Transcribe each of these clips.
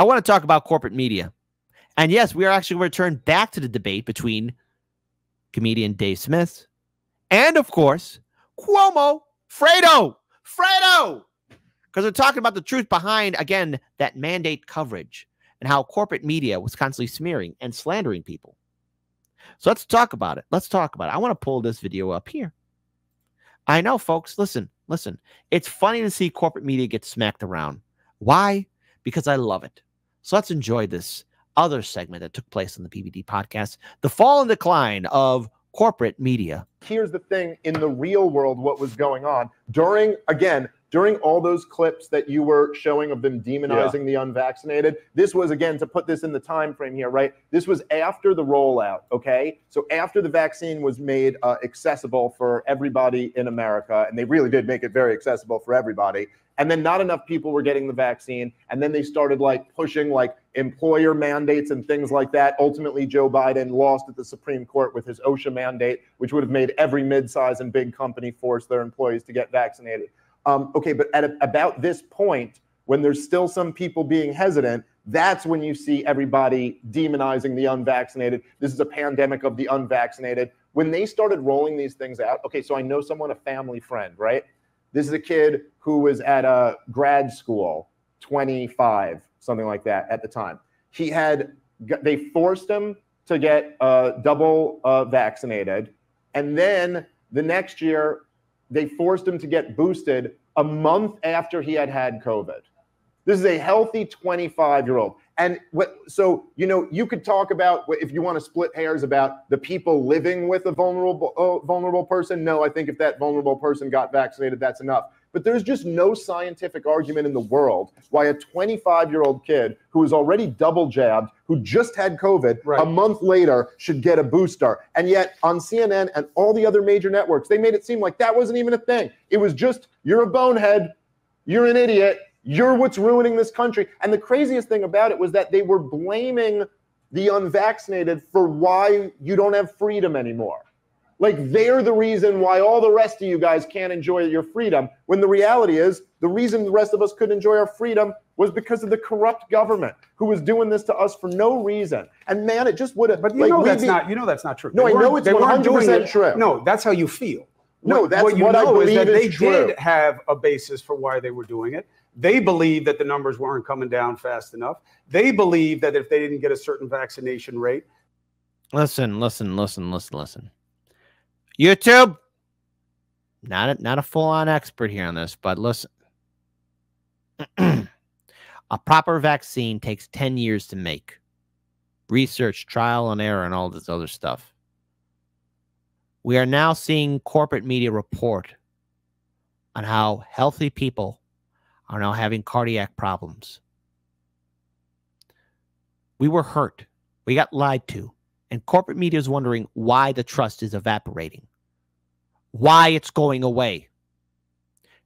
want to talk about corporate media. And yes, we are actually going to return back to the debate between comedian Dave Smith and, of course, Cuomo, Fredo. Because we're talking about the truth behind, again, that mandate coverage and how corporate media was constantly smearing and slandering people. So let's talk about it. I want to pull this video up here. I know, folks. Listen. It's funny to see corporate media get smacked around. Why? Because I love it. So let's enjoy this other segment that took place on the PBD podcast, the fall and decline of corporate media. Here's the thing, in the real world, what was going on during all those clips that you were showing of them demonizing the unvaccinated. This was, again, to put this in the time frame here, right? This was after the rollout, okay? So after the vaccine was made accessible for everybody in America, and they really did make it very accessible for everybody, and then not enough people were getting the vaccine, and then they started pushing employer mandates and things like that. Ultimately, Joe Biden lost at the Supreme Court with his OSHA mandate, which would have made every mid-size and big company force their employees to get vaccinated. Okay, but at about this point, when there's still some people being hesitant, that's when you see everybody demonizing the unvaccinated. This is a pandemic of the unvaccinated. When they started rolling these things out, okay, so I know someone, a family friend, right? This is a kid who was at a grad school, 25, something like that at the time. They forced him to get double vaccinated. And then the next year, they forced him to get boosted a month after he had COVID. This is a healthy 25-year-old. And so, you could talk about, if you want to split hairs, about the people living with a vulnerable person. No, I think if that vulnerable person got vaccinated, that's enough. But there's just no scientific argument in the world why a 25-year-old kid who is already double jabbed, who just had COVID, a month later should get a booster. And yet on CNN and all the other major networks, they made it seem like that wasn't even a thing. It was just, you're a bonehead, you're an idiot, you're what's ruining this country. And the craziest thing about it was that they were blaming the unvaccinated for why you don't have freedom anymore. They're the reason why all the rest of you guys can't enjoy your freedom, when the reality is the reason the rest of us could enjoy our freedom was because of the corrupt government who was doing this to us for no reason. And man, it just would have. But that's not true. No, I know it's 100% true. No, that's how you feel. No, that's what I believe is true. They did have a basis for why they were doing it. They believed that the numbers weren't coming down fast enough. They believed that if they didn't get a certain vaccination rate. Listen. YouTube, not a full-on expert here on this, but listen. A proper vaccine takes 10 years to make. Research, trial and error, and all this other stuff. We are now seeing corporate media report on how healthy people are now having cardiac problems. We were hurt. We got lied to. And corporate media is wondering why the trust is evaporating, why it's going away.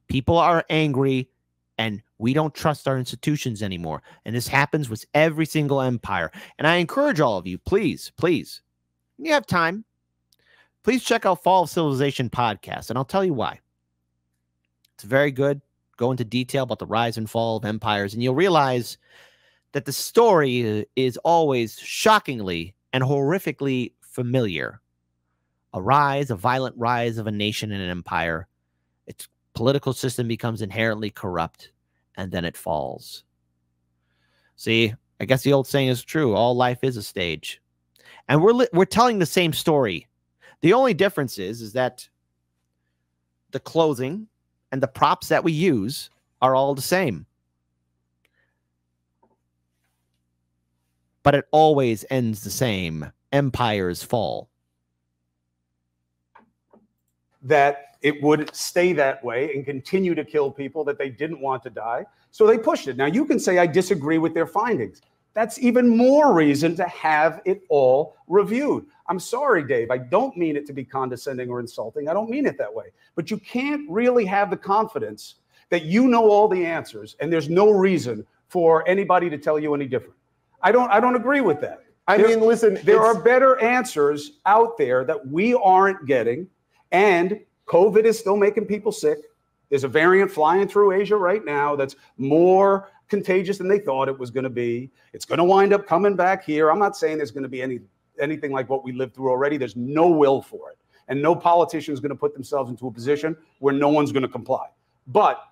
People are angry, and we don't trust our institutions anymore. And this happens with every single empire. And I encourage all of you, please, when you have time, please check out Fall of Civilization podcast, and I'll tell you why. It's very good. Go into detail about the rise and fall of empires, and you'll realize that the story is always shockingly and horrifically familiar. A violent rise of a nation and an empire. Its political system becomes inherently corrupt, and then it falls. See, I guess the old saying is true. All life is a stage. And we're telling the same story. The only difference is that the clothing and the props that we use are all the same. But it always ends the same. Empires fall. That it would stay that way and continue to kill people that they didn't want to die. So they pushed it. Now, you can say I disagree with their findings. That's even more reason to have it all reviewed. I'm sorry, Dave. I don't mean it to be condescending or insulting. I don't mean it that way. But you can't really have the confidence that you know all the answers and there's no reason for anybody to tell you any different. I don't agree with that. I mean, listen, there are better answers out there that we aren't getting, and COVID is still making people sick. There's a variant flying through Asia right now that's more contagious than they thought it was going to be. It's going to wind up coming back here. I'm not saying there's going to be anything like what we lived through already. There's no will for it. And no politician is going to put themselves into a position where no one's going to comply. But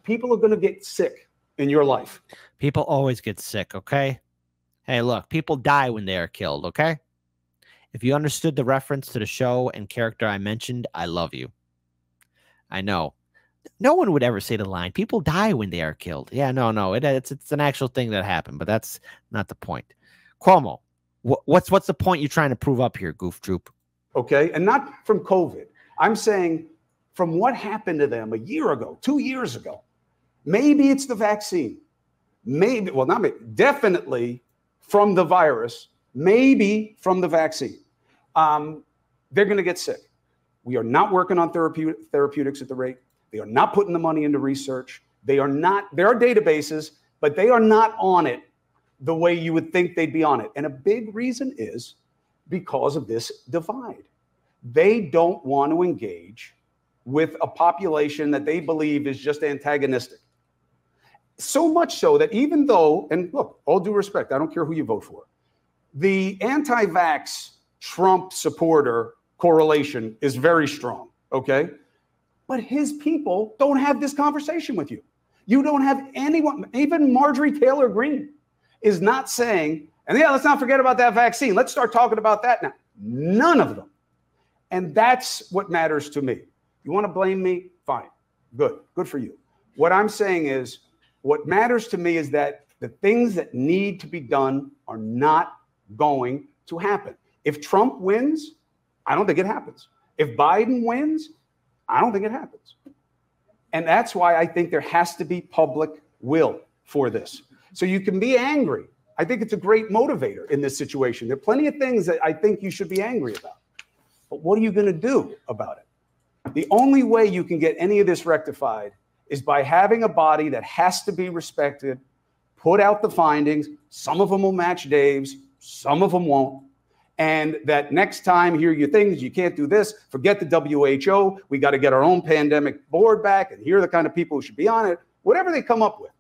people are going to get sick in your life. People always get sick, okay? Hey, look, people die when they are killed, okay? If you understood the reference to the show and character I mentioned, I love you. I know. No one would ever say the line, people die when they are killed. Yeah, no. It's an actual thing that happened, but that's not the point. Cuomo, what's the point you're trying to prove up here, Goof Troop? Okay, and not from COVID. I'm saying from what happened to them a year ago, 2 years ago. Maybe it's the vaccine. Maybe, well, not maybe, definitely from the virus, maybe from the vaccine. They're going to get sick. We are not working on therapeutics at the rate. They are not putting the money into research. There are databases, but they are not on it the way you would think they'd be on it. And a big reason is because of this divide. They don't want to engage with a population that they believe is just antagonistic. So much so that even though, and look, all due respect, I don't care who you vote for, the anti-vax Trump supporter correlation is very strong, okay? But his people don't have this conversation with you. You don't have anyone, even Marjorie Taylor Greene is not saying, and yeah, let's not forget about that vaccine. Let's start talking about that now. None of them. And that's what matters to me. You want to blame me? Fine. Good for you. What I'm saying is, what matters to me is that the things that need to be done are not going to happen. If Trump wins, I don't think it happens. If Biden wins, I don't think it happens. And that's why I think there has to be public will for this. So you can be angry. I think it's a great motivator in this situation. There are plenty of things that I think you should be angry about. But what are you going to do about it? The only way you can get any of this rectified is by having a body that has to be respected, put out the findings. Some of them will match Dave's, some of them won't. And that next time, here are your things, you can't do this, forget the WHO, we got to get our own pandemic board back, and here are the kind of people who should be on it, whatever they come up with.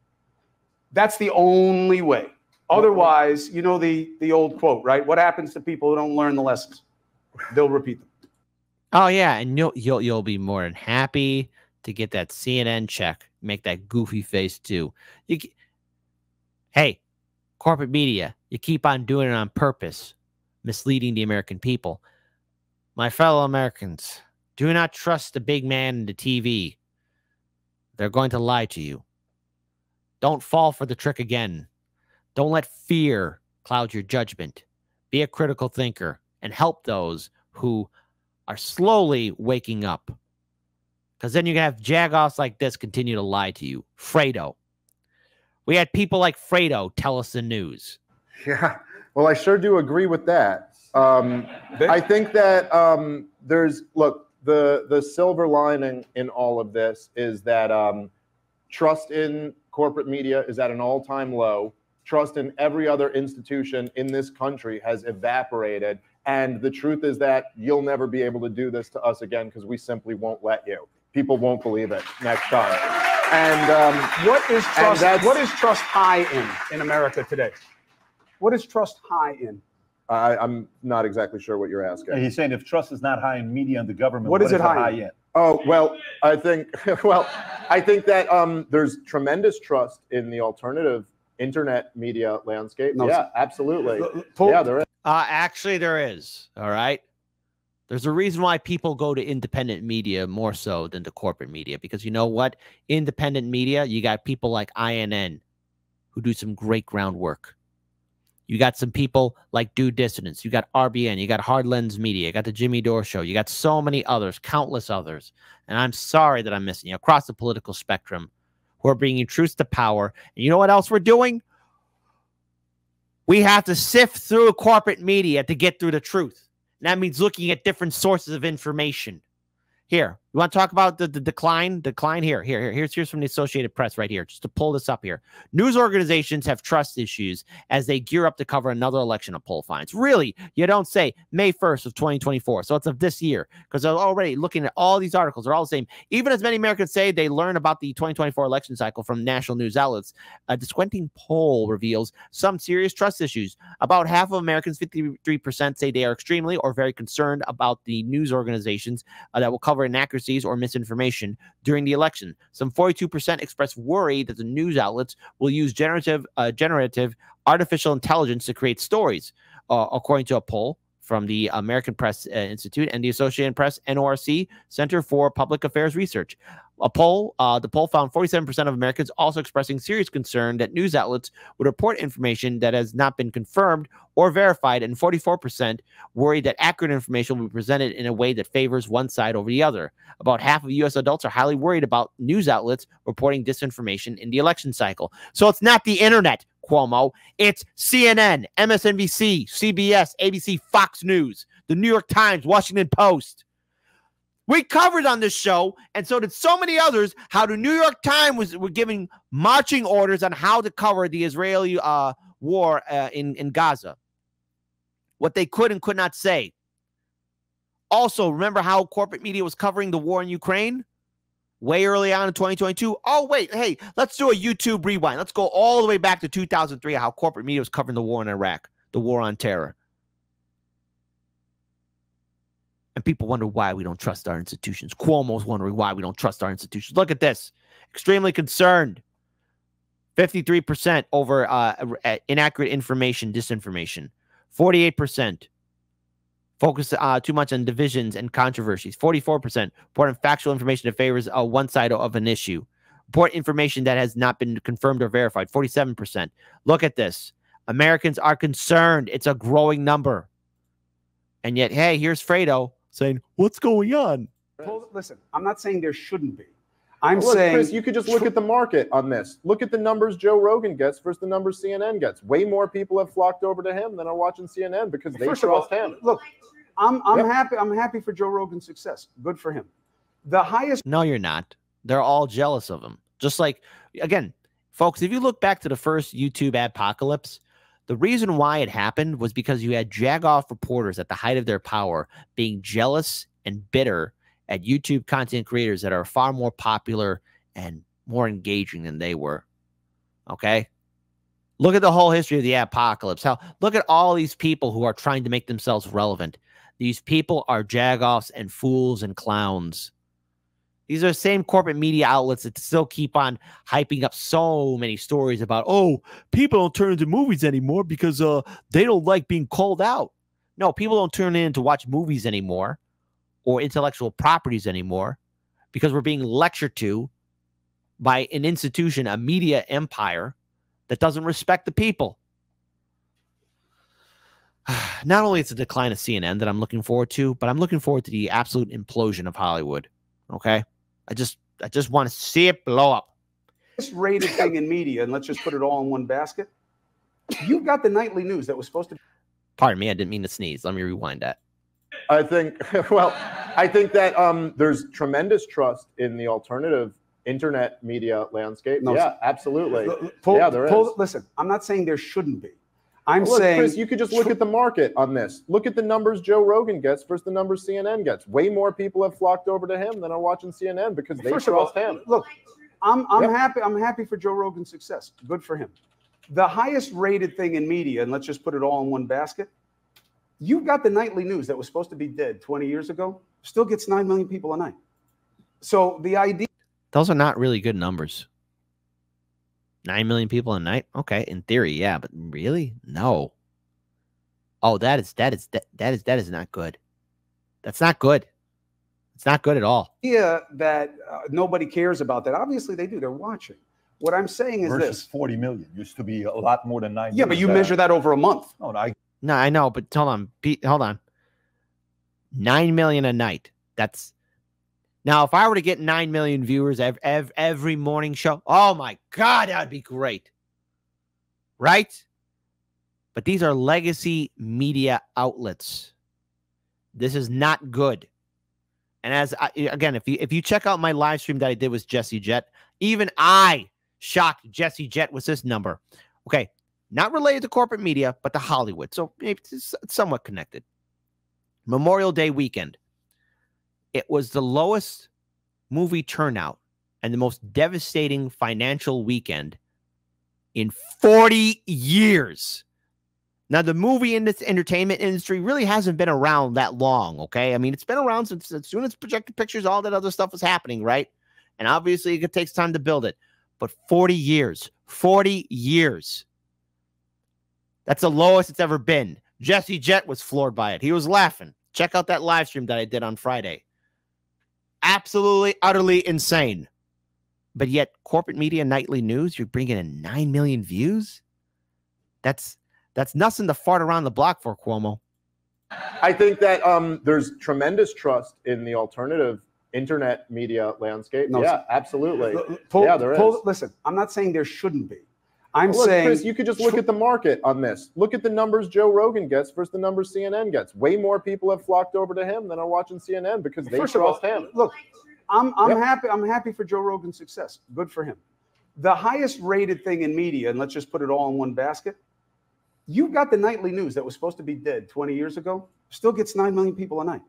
That's the only way. Otherwise, you know the old quote, right? What happens to people who don't learn the lessons? They'll repeat them. Oh, yeah, and you'll be more than happy to get that CNN check, make that goofy face too. Hey, corporate media, you keep on doing it on purpose, misleading the American people. My fellow Americans, do not trust the big man in the TV. They're going to lie to you. Don't fall for the trick again. Don't let fear cloud your judgment. Be a critical thinker and help those who are slowly waking up. Because then you can have jagoffs like this continue to lie to you. Fredo. We had people like Fredo tell us the news. Yeah, well, I sure do agree with that. I think that the silver lining in all of this is that trust in corporate media is at an all-time low. Trust in every other institution in this country has evaporated. And the truth is that you'll never be able to do this to us again because we simply won't let you. People won't believe it next time. And what is trust? What is trust high in America today? What is trust high in? I'm not exactly sure what you're asking. He's saying if trust is not high in media and the government, what is it high in? Oh, well, I think that there's tremendous trust in the alternative internet media landscape. No, yeah, absolutely. Yeah, there is. Actually, there is. All right. There's a reason why people go to independent media more so than to corporate media, because you know what? Independent media, you got people like INN who do some great groundwork. You got some people like Due Dissidence. You got RBN. You got Hard Lens Media. You got the Jimmy Dore Show. You got so many others, countless others. And I'm sorry that I'm missing you across the political spectrum who are bringing truth to power. And you know what else we're doing? We have to sift through corporate media to get through the truth. And that means looking at different sources of information. Here, You want to talk about the decline? Decline here. Here's from the Associated Press right here, just to pull this up here. News organizations have trust issues as they gear up to cover another election, a poll finds. Really? You don't say May 1st of 2024. So it's of this year, because they're already looking at all these articles. They're all the same. Even as many Americans say they learn about the 2024 election cycle from national news outlets, a disquieting poll reveals some serious trust issues. About half of Americans, 53%, say they are extremely or very concerned about the news organizations that will cover inaccuracies or misinformation during the election. Some 42% express worry that the news outlets will use generative artificial intelligence to create stories, according to a poll from the American Press Institute and the Associated Press NORC Center for Public Affairs Research. The poll found 47% of Americans also expressing serious concern that news outlets would report information that has not been confirmed or verified, and 44% worried that accurate information will be presented in a way that favors one side over the other. About half of U.S. adults are highly worried about news outlets reporting disinformation in the election cycle. So it's not the internet, Cuomo. It's CNN, MSNBC, CBS, ABC, Fox News, the New York Times, Washington Post. We covered on this show, and so did so many others, how the New York Times were giving marching orders on how to cover the Israeli war in Gaza. What they could and could not say. Also, remember how corporate media was covering the war in Ukraine? Way early on in 2022. Oh, wait, hey, let's do a YouTube rewind. Let's go all the way back to 2003, how corporate media was covering the war in Iraq, the war on terror. And people wonder why we don't trust our institutions. Cuomo's wondering why we don't trust our institutions. Look at this. Extremely concerned. 53% over inaccurate information, disinformation. 48% focus too much on divisions and controversies. 44% report factual information that favors one side of an issue. Report information that has not been confirmed or verified. 47%. Look at this. Americans are concerned. It's a growing number. And yet, hey, here's Fredo saying, what's going on? Well, listen, I'm not saying there shouldn't be. I'm Look, saying, Chris, you could just look at the market on this. Look at the numbers Joe Rogan gets versus the numbers CNN gets. Way more people have flocked over to him than are watching CNN because they trust him. Look, I'm happy. I'm happy for Joe Rogan's success. Good for him. The highest. No, you're not. They're all jealous of him. Just like, again, folks, if you look back to the first YouTube adpocalypse, the reason why it happened was because you had jagoff reporters at the height of their power being jealous and bitter at YouTube content creators that are far more popular and more engaging than they were. Okay? Look at the whole history of the apocalypse. Look at all these people who are trying to make themselves relevant. These people are jagoffs and fools and clowns. These are the same corporate media outlets that still keep on hyping up so many stories about, oh, people don't turn into movies anymore because they don't like being called out. No, people don't turn in to watch movies anymore or intellectual properties anymore because we're being lectured to by an institution, a media empire that doesn't respect the people. Not only it's a decline of CNN that I'm looking forward to, but I'm looking forward to the absolute implosion of Hollywood. Okay? I just want to see it blow up. This rated thing in media, and let's just put it all in one basket. You've got the nightly news that was supposed to. Pardon me, I didn't mean to sneeze. Let me rewind that. I think that there's tremendous trust in the alternative internet media landscape. No, yeah, absolutely. There is. Listen, I'm not saying there shouldn't be. I'm Look, saying, Chris, you could just look at the market on this. Look at the numbers Joe Rogan gets versus the numbers CNN gets. Way more people have flocked over to him than are watching CNN because they trust him. Look, I'm happy. I'm happy for Joe Rogan's success. Good for him. The highest rated thing in media, and let's just put it all in one basket. You've got the nightly news that was supposed to be dead 20 years ago, still gets 9 million people a night. So the idea. Those are not really good numbers. 9 million people a night? Okay, in theory, yeah, but really? No. Oh, that is not good. That's not good. It's not good at all. Yeah, that nobody cares about that. Obviously, they do. They're watching. What I'm saying is versus this: 40 million used to be a lot more than 9. Yeah, but you measure that over a month. No, I know, but hold on, Pete, hold on. 9 million a night. That's. Now, if I were to get 9 million viewers every morning show, oh my God, that would be great. Right? But these are legacy media outlets. This is not good. And again, if you check out my live stream that I did with Jesse Jett, even I shocked Jesse Jett with this number. Okay, not related to corporate media, but to Hollywood. So it's somewhat connected. Memorial Day weekend. It was the lowest movie turnout and the most devastating financial weekend in 40 years. Now, the movie entertainment industry really hasn't been around that long, okay? I mean, it's been around since as soon as projected pictures, all that other stuff was happening, right? And obviously, it takes time to build it. But 40 years. That's the lowest it's ever been. Jesse Jett was floored by it. He was laughing. Check out that live stream that I did on Friday. Absolutely, utterly insane. But yet, corporate media nightly news, you're bringing in 9 million views? That's nothing to fart around the block for, Cuomo. I think that there's tremendous trust in the alternative internet media landscape. No, yeah, absolutely. There is. Listen, I'm not saying there shouldn't be. I'm look, saying, Chris, you could just look at the market on this. Look at the numbers Joe Rogan gets versus the numbers CNN gets. Way more people have flocked over to him than are watching CNN because they trust him. Look, I'm happy. I'm happy for Joe Rogan's success. Good for him. The highest rated thing in media, and let's just put it all in one basket. You've got the nightly news that was supposed to be dead 20 years ago, still gets 9 million people a night.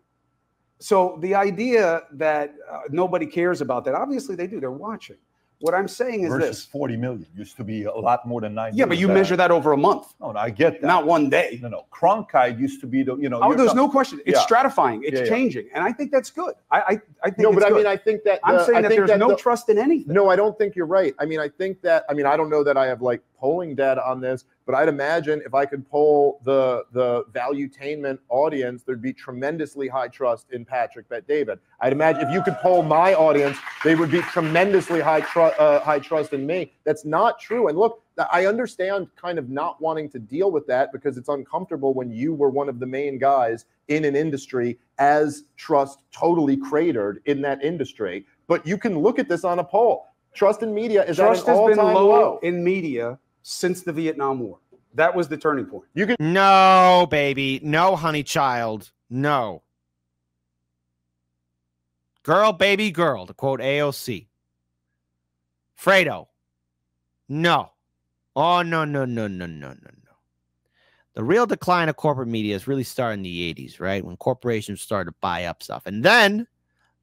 So the idea that nobody cares about that, obviously they do. They're watching. What I'm saying is versus this. 40 million used to be a lot more than 9 Yeah, but you measure that over a month. No, I get that. Not one day. No. Cronkite used to be the, Oh, there's no question. It's stratifying. It's changing. And I think that's good. I think no, but it's good. I mean, I think that I'm saying that there's no trust in anything. No, I don't think you're right. I mean, I think that, I don't know that I have like polling data on this, but I'd imagine if I could poll the valuetainment audience, there'd be tremendously high trust in Patrick Bet David. I'd imagine if you could poll my audience, they would be tremendously high trust in me. That's not true. And look, I understand kind of not wanting to deal with that because it's uncomfortable when you were one of the main guys in an industry as trust totally cratered in that industry. But you can look at this on a poll. Trust in media is at an all-time low in media since the Vietnam War. That was the turning point. No, baby. No, honey child. No. Girl, baby, girl, to quote AOC. Fredo. No. Oh, no. The real decline of corporate media is really starting in the 80s, right? When corporations started to buy up stuff. And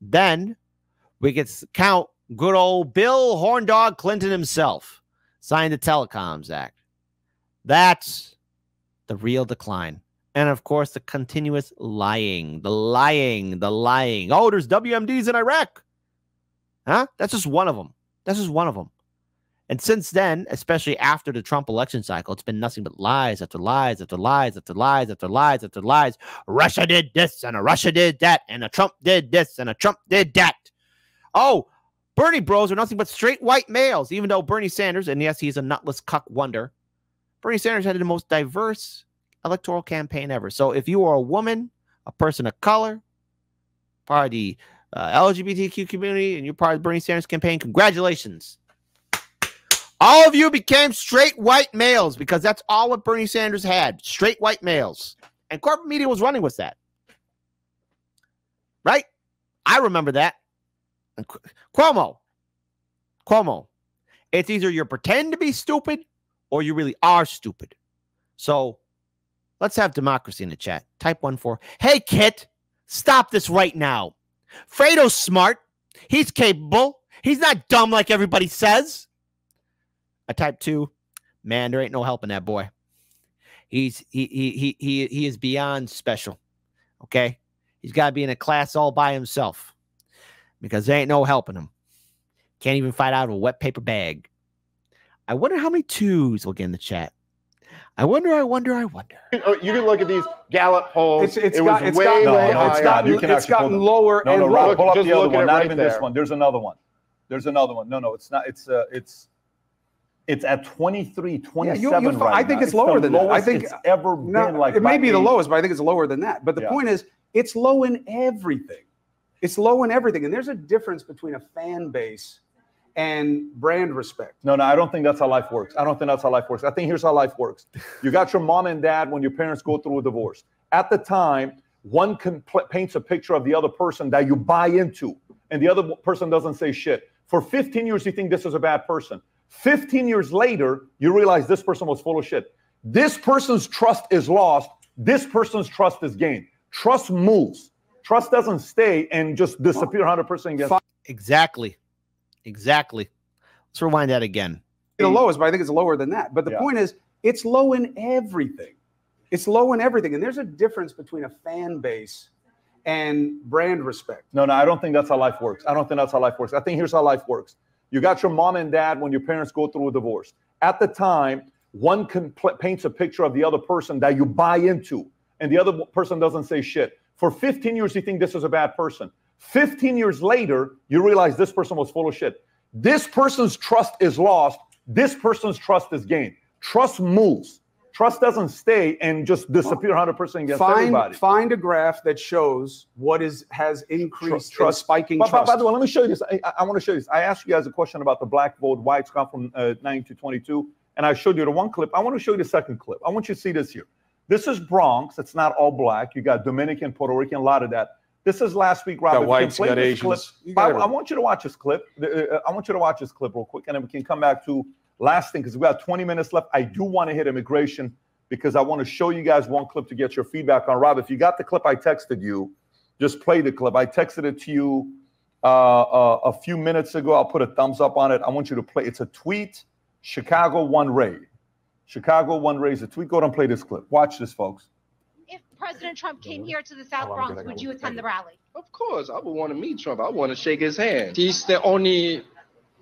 then we could count good old Bill Horndog Clinton himself signed the Telecoms Act. That's the real decline. And of course, the continuous lying, the lying. Oh, there's WMDs in Iraq. Huh? That's just one of them. And since then, especially after the Trump election cycle, it's been nothing but lies after lies after lies after lies after lies after lies. Russia did this and a Russia did that and a Trump did this and a Trump did that. Oh, Bernie bros are nothing but straight white males, even though Bernie Sanders, and yes, he's a nutless cuck wonder, Bernie Sanders had the most diverse electoral campaign ever. So if you are a woman, a person of color, part of the LGBTQ community, and you're part of the Bernie Sanders campaign, congratulations. All of you became straight white males because that's all what Bernie Sanders had, straight white males. And corporate media was running with that. Right? I remember that. And Cuomo, it's either you pretend to be stupid or you really are stupid. So let's have democracy in the chat. Type 1-4. Hey, Kit, stop this right now. Fredo's smart. He's capable. He's not dumb like everybody says. I type 2. Man, there ain't no helping that boy. He is beyond special. Okay? He's got to be in a class all by himself because there ain't no helping him. Can't even fight out of a wet paper bag. I wonder how many 2s will get in the chat. I wonder. You can look at these Gallup polls. It's gotten lower and lower. Pull up the other one. Not even this one. There's another one. No, it's not. It's at 23, 27 right I think it's lower than that. I think it's ever been like it may be the lowest, but I think it's lower than that. But the point is, it's low in everything. And there's a difference between a fan base and brand respect. No, I don't think that's how life works. I think here's how life works. You got your mom and dad when your parents go through a divorce. At the time, one paints a picture of the other person that you buy into, and the other person doesn't say shit. For 15 years, you think this is a bad person. 15 years later, you realize this person was full of shit. This person's trust is lost. This person's trust is gained. Trust moves. Trust doesn't stay and just disappear 100%. Exactly. Exactly. Let's rewind that again. The lowest, but I think it's lower than that. But the point is, it's low in everything. It's low in everything. And there's a difference between a fan base and brand respect. No, I don't think that's how life works. I don't think that's how life works. I think here's how life works. You got your mom and dad when your parents go through a divorce. At the time, one paints a picture of the other person that you buy into, and the other person doesn't say shit. For 15 years, you think this is a bad person. 15 years later, you realize this person was full of shit. This person's trust is lost. This person's trust is gained. Trust moves. Trust doesn't stay and just disappear 100% against everybody. Find a graph that shows what has increased trust, spiking trust. By the way, let me show you this. I want to show you this. I asked you guys a question about the black vote, why it's gone from 9 to 22, and I showed you the one clip. I want to show you the second clip. I want you to see this here. This is Bronx. It's not all black. You got Dominican, Puerto Rican, a lot of that. This is last week, Rob. Got whites, got Asians. I want you to watch this clip. I want you to watch this clip real quick, and then we can come back to last thing, because we got 20 minutes left. I do want to hit immigration because I want to show you guys one clip to get your feedback on. Rob, if you got the clip I texted you, just play the clip. I texted it to you a few minutes ago. I'll put a thumbs up on it. I want you to play. It's a tweet. Chicago won raid. Chicago won raid is a tweet. Go ahead and play this clip. Watch this, folks. If President Trump came here to the South Bronx, would you attend the rally? Of course. I would want to meet Trump. I want to shake his hand. He's the only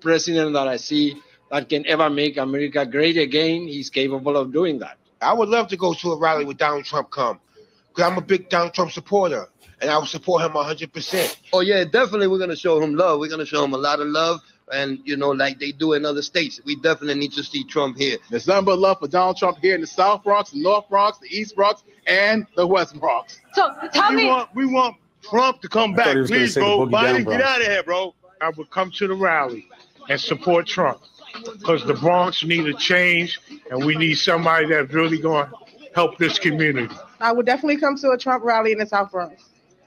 president that I see that can ever make America great again. He's capable of doing that. I would love to go to a rally with Donald Trump come, because I'm a big Donald Trump supporter, and I would support him 100%. Oh, yeah, definitely we're going to show him love. We're going to show him a lot of love, and, you know, like they do in other states. We definitely need to see Trump here. There's nothing but love for Donald Trump here in the South Bronx, the North Bronx, the East Bronx, and the West Bronx. So tell me. We want Trump to come back. Please, bro. Biden, get out of here, bro. I would come to the rally and support Trump, because the Bronx need a change, and we need somebody that's really going to help this community. I would definitely come to a Trump rally in the South Bronx.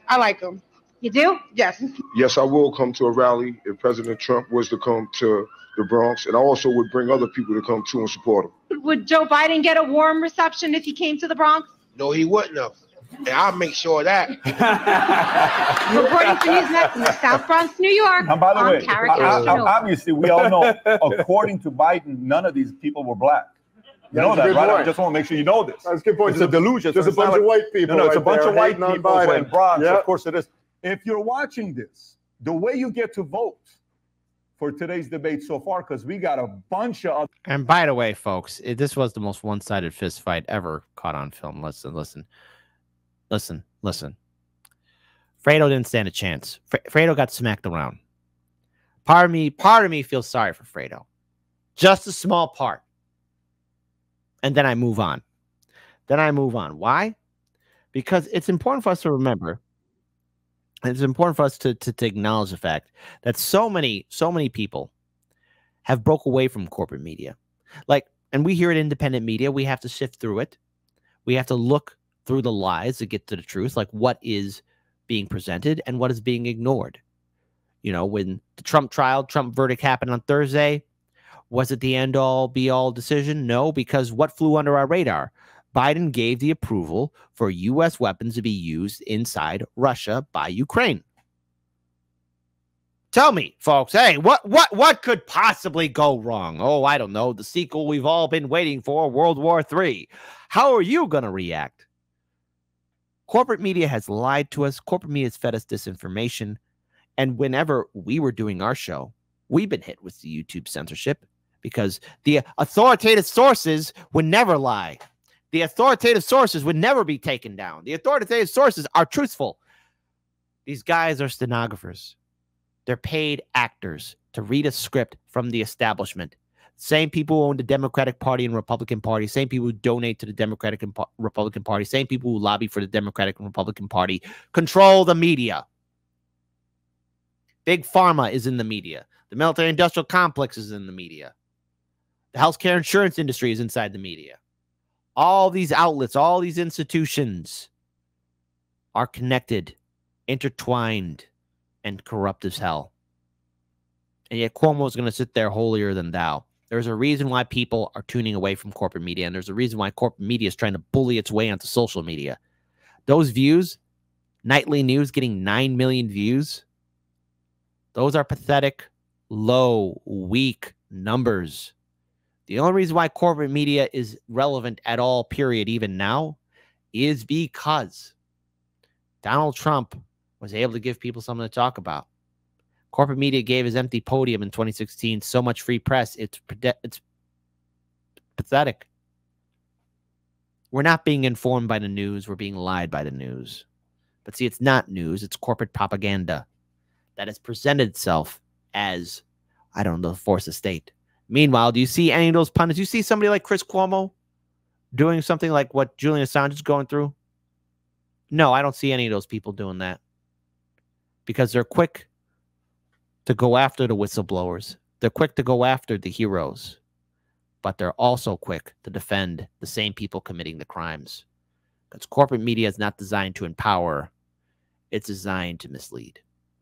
I like him. You do? Yes. Yes, I will come to a rally if President Trump was to come to the Bronx, and I also would bring other people to come too and support him. Would Joe Biden get a warm reception if he came to the Bronx? No, he wouldn't have. And I'll make sure of that. Reporting for Newsnet in the South Bronx, New York. And by the way, Castro. obviously, we all know, according to Biden, none of these people were black. You know that, right? I just want to make sure you know this. That's a good point. It's a delusion. There's a bunch of white people. No, it's a bunch of white people in Bronx. Yep. Of course it is. If you're watching this, the way you get to vote for today's debate so far, because we got a bunch of other. And by the way, folks, this was the most one-sided fist fight ever caught on film. Listen. Fredo didn't stand a chance. Fredo got smacked around. Part of me feels sorry for Fredo. Just a small part. And then I move on. Why? Because it's important for us to remember. It's important for us to acknowledge the fact that so many people have broke away from corporate media. And we here at independent media, we have to sift through it. We have to look through the lies to get to the truth, like what is being presented and what is being ignored. You know, when the Trump verdict happened on Thursday, was it the end-all, be-all decision? No, because what flew under our radar? Biden gave the approval for U.S. weapons to be used inside Russia by Ukraine. Tell me, folks, hey, what could possibly go wrong? Oh, I don't know. The sequel we've all been waiting for, World War III. How are you going to react? Corporate media has lied to us. Corporate media has fed us disinformation. And whenever we were doing our show, we've been hit with the YouTube censorship because the authoritative sources would never lie. The authoritative sources would never be taken down. The authoritative sources are truthful. These guys are stenographers. They're paid actors to read a script from the establishment. Same people who own the Democratic Party and Republican Party, same people who donate to the Democratic and Republican Party, same people who lobby for the Democratic and Republican Party, control the media. Big Pharma is in the media. The military-industrial complex is in the media. The healthcare insurance industry is inside the media. All these outlets, all these institutions are connected, intertwined, and corrupt as hell. And yet Cuomo is going to sit there holier than thou. There's a reason why people are tuning away from corporate media, and there's a reason why corporate media is trying to bully its way onto social media. Those views, nightly news getting 9 million views, those are pathetic, low, weak numbers. The only reason why corporate media is relevant at all, period, even now, is because Donald Trump was able to give people something to talk about. Corporate media gave his empty podium in 2016 so much free press. It's pathetic. We're not being informed by the news. We're being lied by the news. But see, it's not news. It's corporate propaganda that has presented itself as, I don't know, the force of state. Meanwhile, do you see any of those pundits? Do you see somebody like Chris Cuomo doing something like what Julian Assange is going through? No, I don't see any of those people doing that. Because they're quick to go after the whistleblowers. They're quick to go after the heroes. But they're also quick to defend the same people committing the crimes. Because corporate media is not designed to empower. It's designed to mislead.